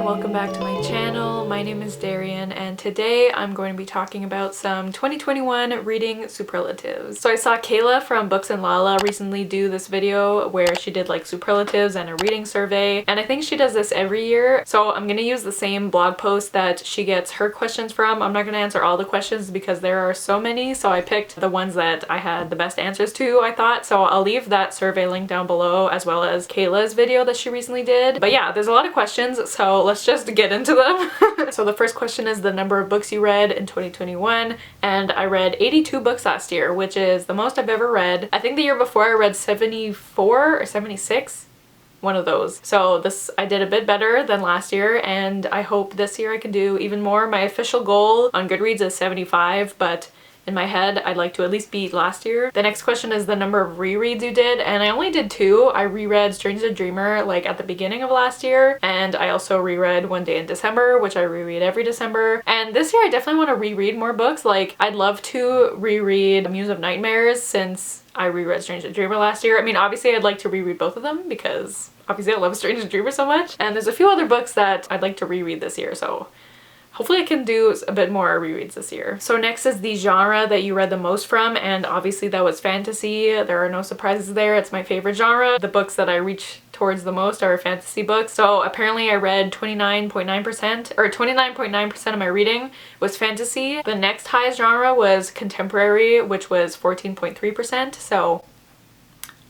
welcome back to my channel. My name is Darian and today I'm going to be talking about some 2021 reading superlatives. So I saw Kayla from Books and Lala recently do this video where she did like superlatives and a reading survey, and I think she does this every year. So I'm gonna use the same blog post that she gets her questions from. I'm not gonna answer all the questions because there are so many, so I picked the ones that I had the best answers to, I thought. So I'll leave that survey link down below as well as Kayla's video that she recently did. But yeah, there's a lot of questions, so let's just get into them. So the first question is the number of books you read in 2021, and I read 82 books last year, which is the most I've ever read. I think the year before I read 74 or 76. One of those. So I did a bit better than last year, and I hope this year I can do even more. My official goal on Goodreads is 75, but in my head I'd like to at least beat last year. The next question is the number of rereads you did, and I only did 2. I reread Strange the Dreamer like at the beginning of last year, and I also reread One Day in December, which I reread every December. And this year I definitely want to reread more books. Like, I'd love to reread Muse of Nightmares since I reread Strange the Dreamer last year. I mean, obviously I'd like to reread both of them because obviously I love Strange the Dreamer so much. And there's a few other books that I'd like to reread this year, so hopefully I can do a bit more rereads this year. So next is the genre that you read the most from, and obviously that was fantasy. There are no surprises there. It's my favorite genre. The books that I reach towards the most are fantasy books. So apparently I read 29.9%, or 29.9% of my reading was fantasy. The next highest genre was contemporary, which was 14.3%. So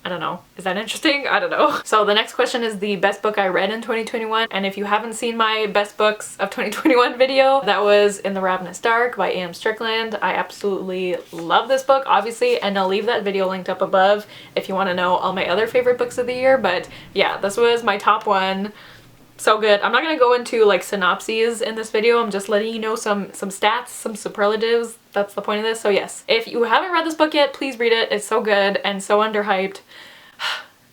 I don't know. Is that interesting? I don't know. So the next question is the best book I read in 2021. And if you haven't seen my best books of 2021 video, that was In the Ravenous Dark by A.M. Strickland. I absolutely love this book, obviously, and I'll leave that video linked up above if you want to know all my other favorite books of the year. But yeah, this was my top one. So good. I'm not gonna go into like synopses in this video. I'm just letting you know some stats, some superlatives. That's the point of this. So yes, if you haven't read this book yet, please read it. It's so good and so underhyped.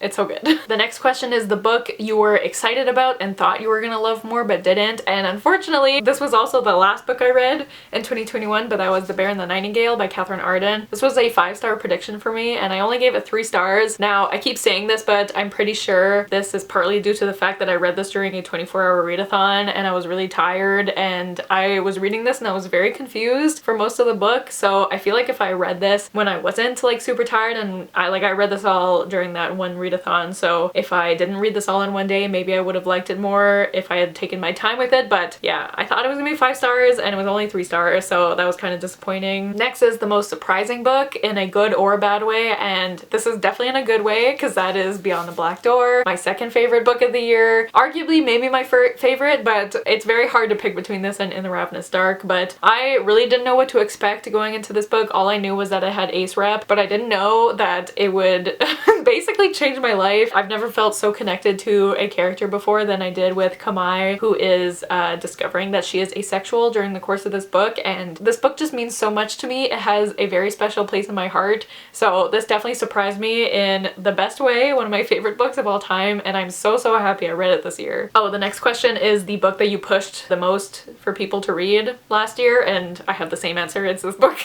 It's so good. The next question is the book you were excited about and thought you were gonna love more but didn't. And unfortunately, this was also the last book I read in 2021, but that was The Bear and the Nightingale by Catherine Arden. This was a 5-star prediction for me, and I only gave it 3 stars. Now, I keep saying this, but I'm pretty sure this is partly due to the fact that I read this during a 24-hour readathon and I was really tired, and I was reading this and I was very confused for most of the book. So I feel like if I read this when I wasn't like super tired, and I read this all during that one readathon, so if I didn't read this all in one day, maybe I would have liked it more if I had taken my time with it. But yeah, I thought it was gonna be 5 stars and it was only 3 stars, so that was kind of disappointing. Next is the most surprising book in a good or a bad way, and this is definitely in a good way because that is Beyond the Black Door, my second favorite book of the year. Arguably maybe my favorite, but it's very hard to pick between this and In the Ravenous Dark. But I really didn't know what to expect going into this book. All I knew was that it had ace rep, but I didn't know that it would basically change my life. I've never felt so connected to a character before than I did with Kamai, who is discovering that she is asexual during the course of this book, and this book just means so much to me. It has a very special place in my heart, so this definitely surprised me in the best way. One of my favorite books of all time, and I'm so happy I read it this year. Oh, the next question is the book that you pushed the most for people to read last year, and I have the same answer. It's this book.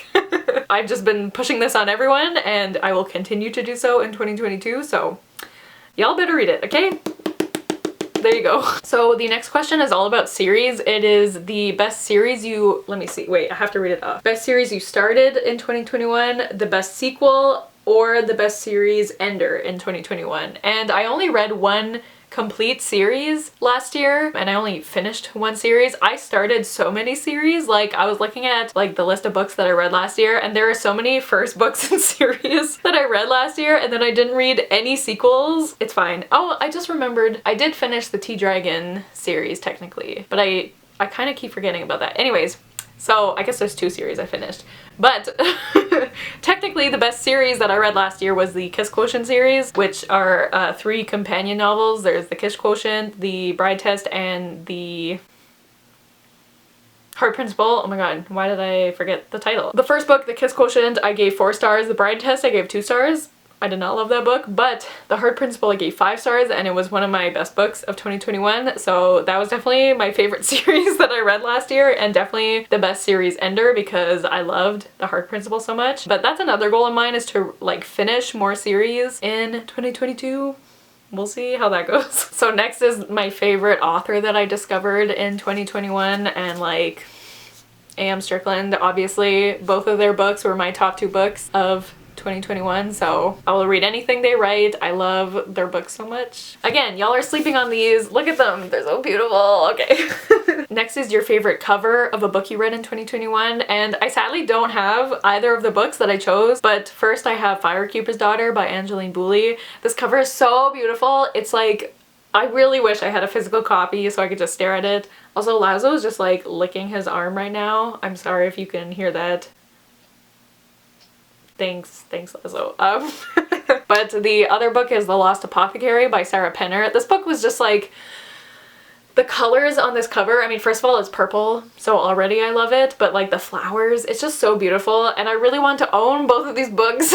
I've just been pushing this on everyone, and I will continue to do so in 2022, so y'all better read it, okay? There you go. So the next question is all about series. It is the best series you, let me see, wait, I have to read it off. Best series you started in 2021, the best sequel, or the best series ender in 2021. And I only read one complete series last year, and I only finished one series. I started so many series. Like, I was looking at like the list of books that I read last year, and there are so many first books in series that I read last year, and then I didn't read any sequels. It's fine. Oh, I just remembered I did finish the T-Dragon series technically, but I kind of keep forgetting about that. Anyways, so I guess there's 2 series I finished. But technically the best series that I read last year was the Kiss Quotient series, which are 3 companion novels. There's the Kiss Quotient, the Bride Test, and the Heart Principle. Oh my god, why did I forget the title? The first book, the Kiss Quotient, I gave 4 stars. The Bride Test, I gave 2 stars. I did not love that book, but The Heart Principle I gave 5 stars, and it was one of my best books of 2021, so that was definitely my favorite series that I read last year, and definitely the best series ender because I loved The Heart Principle so much. But that's another goal of mine, is to like finish more series in 2022. we'll see how that goes. So next is my favorite author that I discovered in 2021, and like A.M. Strickland, obviously both of their books were my top 2 books of 2021, so I will read anything they write. I love their books so much. Again, y'all are sleeping on these. Look at them. They're so beautiful. Okay. Next is your favorite cover of a book you read in 2021, and I sadly don't have either of the books that I chose, but first I have Firekeeper's Daughter by Angeline Boulley. This cover is so beautiful. It's like, I really wish I had a physical copy so I could just stare at it. Also, Lazo is just like licking his arm right now. I'm sorry if you can hear that. Thanks Lazo. But the other book is The Lost Apothecary by Sarah Penner. This book was just like, the colors on this cover, I mean, first of all, it's purple, so already I love it, but like the flowers, it's just so beautiful, and I really want to own both of these books,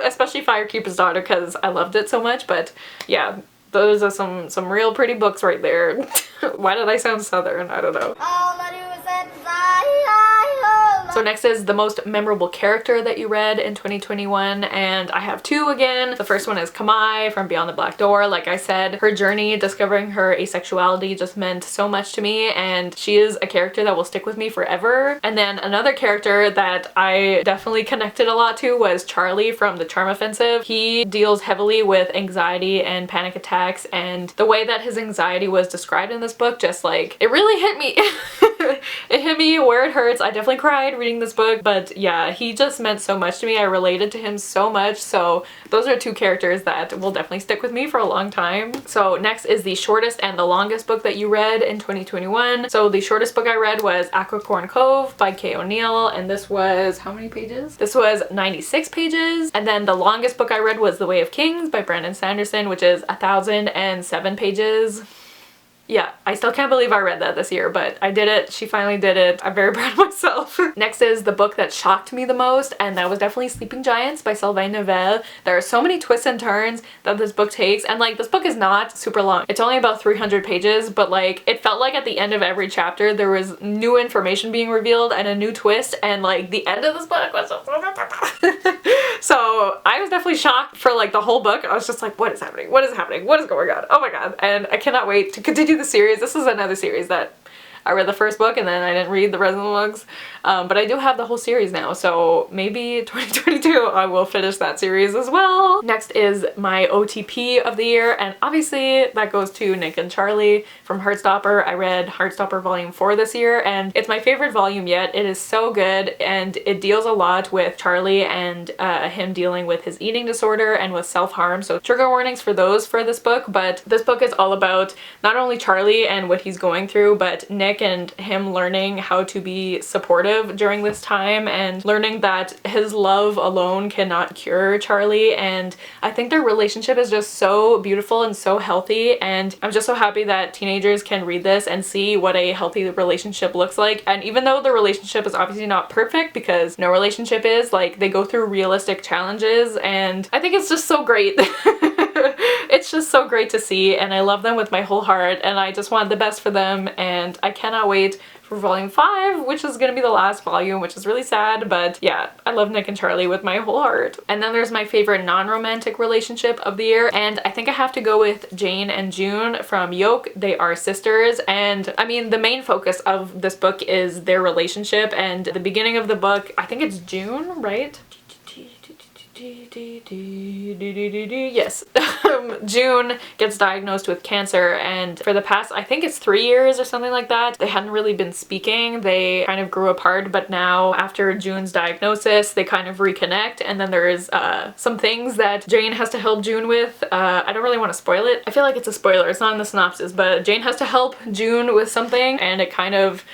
especially Firekeeper's Daughter, because I loved it so much. But yeah, those are some real pretty books right there. Why did I sound southern? I don't know. So next is the most memorable character that you read in 2021, and I have 2 again. The first one is Kamai from Beyond the Black Door. Like I said, her journey discovering her asexuality just meant so much to me, and she is a character that will stick with me forever. And then another character that I definitely connected a lot to was Charlie from The Charm Offensive. He deals heavily with anxiety and panic attacks, and the way that his anxiety was described in this book, just like, it really hit me. It hit me where it hurts. I definitely cried reading this book, but yeah, he just meant so much to me. I related to him so much, so those are 2 characters that will definitely stick with me for a long time. So next is the shortest and the longest book that you read in 2021. So the shortest book I read was Aquacorn Cove by Kay O'Neill, and this was, how many pages? This was 96 pages. And then the longest book I read was The Way of Kings by Brandon Sanderson, which is 1,007 pages. Yeah, I still can't believe I read that this year, but I did it. She finally did it. I'm very proud of myself. Next is the book that shocked me the most, and that was definitely Sleeping Giants by Sylvain Neuvel. There are so many twists and turns that this book takes, and like, this book is not super long. It's only about 300 pages, but like, it felt like at the end of every chapter there was new information being revealed and a new twist, and like, the end of this book was so so I was definitely shocked for like the whole book. I was just like, what is happening? What is happening? What is going on? Oh my god. And I cannot wait to continue the series. This is another series that I read the first book and then I didn't read the rest of the books, but I do have the whole series now, so maybe 2022 I will finish that series as well. Next is my OTP of the year, and obviously that goes to Nick and Charlie from Heartstopper. I read Heartstopper Volume 4 this year, and it's my favorite volume yet. It is so good, and it deals a lot with Charlie and him dealing with his eating disorder and with self-harm, so trigger warnings for those for this book. But this book is all about not only Charlie and what he's going through, but Nick and him learning how to be supportive during this time, and learning that his love alone cannot cure Charlie. And I think their relationship is just so beautiful and so healthy, and I'm just so happy that teenagers can read this and see what a healthy relationship looks like. And even though the relationship is obviously not perfect, because no relationship is, like, they go through realistic challenges, and I think it's just so great. It's just so great to see, and I love them with my whole heart, and I just want the best for them, and I cannot wait for Volume 5, which is gonna be the last volume, which is really sad, but yeah, I love Nick and Charlie with my whole heart. And then there's my favorite non-romantic relationship of the year, and I think I have to go with Jane and June from Yoke. They are sisters, and I mean, the main focus of this book is their relationship, and the beginning of the book, I think it's June, right? Yes. June gets diagnosed with cancer, and for the past, I think it's 3 years or something like that, they hadn't really been speaking. They kind of grew apart, but now after June's diagnosis they kind of reconnect, and then there's some things that Jane has to help June with. I don't really want to spoil it. I feel like it's a spoiler, it's not in the synopsis, but Jane has to help June with something, and it kind of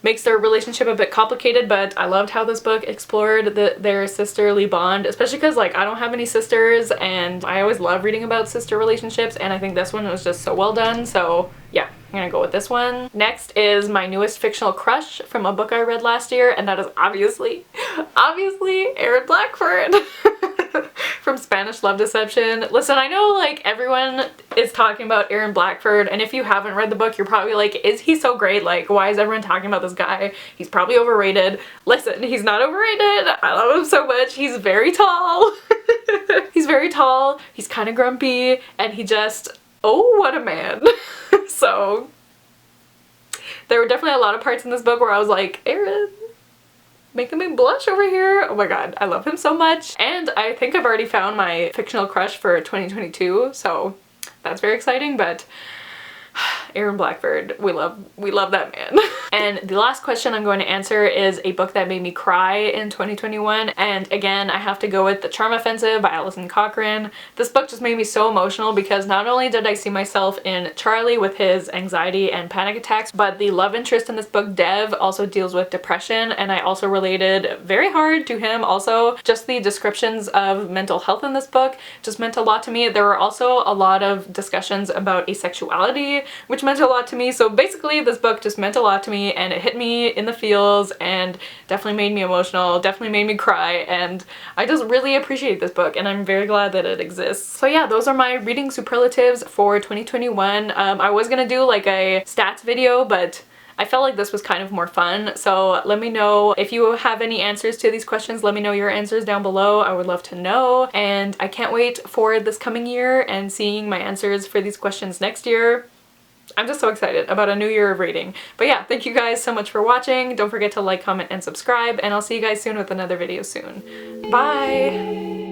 makes their relationship a bit complicated. But I loved how this book explored their sisterly bond, especially because, like, I don't have any sisters, and I always love reading about sister relationships, and I think this one was just so well done, so yeah, I'm gonna go with this one. Next is my newest fictional crush from a book I read last year, and that is obviously Aaron Blackford. from Spanish Love Deception. Listen, I know like everyone is talking about Aaron Blackford, and if you haven't read the book, you're probably like, is he so great? Like, why is everyone talking about this guy? He's probably overrated. Listen, he's not overrated. I love him so much. He's very tall. He's very tall. He's kind of grumpy, and he just, oh, what a man. So there were definitely a lot of parts in this book where I was like, Aaron, making me blush over here. Oh my god, I love him so much. And I think I've already found my fictional crush for 2022, so that's very exciting. But Aaron Blackford, we love that man. And the last question I'm going to answer is a book that made me cry in 2021. And again, I have to go with The Charm Offensive by Alison Cochrane. This book just made me so emotional because not only did I see myself in Charlie with his anxiety and panic attacks, but the love interest in this book, Dev, also deals with depression, and I also related very hard to him also. Just the descriptions of mental health in this book just meant a lot to me. There were also a lot of discussions about asexuality, which meant a lot to me. So basically this book just meant a lot to me, and it hit me in the feels and definitely made me emotional, definitely made me cry, and I just really appreciate this book and I'm very glad that it exists. So yeah, those are my reading superlatives for 2021. I was gonna do like a stats video, but I felt like this was kind of more fun, so let me know if you have any answers to these questions. Let me know your answers down below. I would love to know, and I can't wait for this coming year and seeing my answers for these questions next year. I'm just so excited about a new year of reading. But yeah, thank you guys so much for watching. Don't forget to like, comment, and subscribe, and I'll see you guys soon with another video soon. Bye!